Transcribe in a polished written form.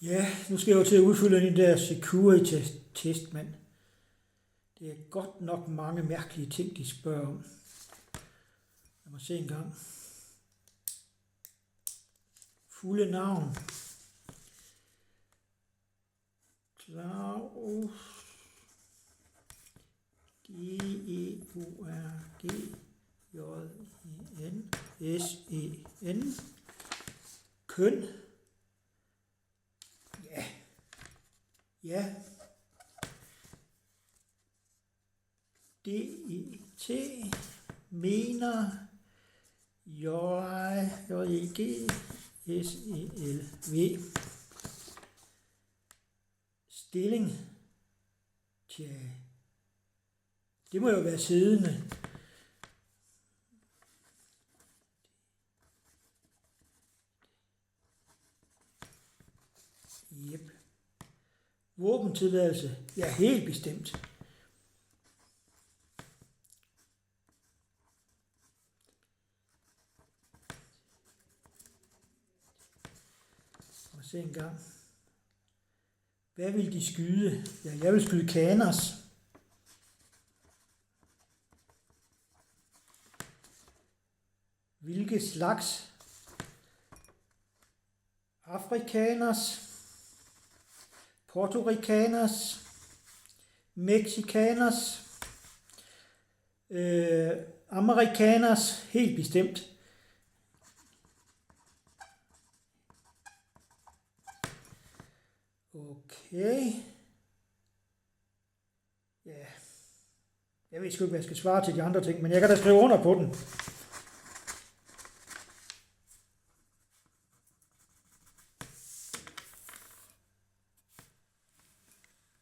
Ja, nu skal jeg jo til at udfylde den der security test, men det er godt nok mange mærkelige ting, de spørger om. Lad mig se en gang. Fulde navn. Claus Georgjensen. Køn. Ja. DET mener JEGSELV. Stilling. Tja. Det må jo være siddende. Yep. Våbentilladelse. Ja, helt bestemt. Og se en gang. Hvad vil de skyde? Ja, jeg vil skyde kaners. Hvilke slags? Afrikaners, portorikaners, mexikaners, amerikaners, helt bestemt. Okay. Ja. Jeg ved sgu ikke, hvad jeg skal svare til de andre ting, men jeg kan da skrive under på den.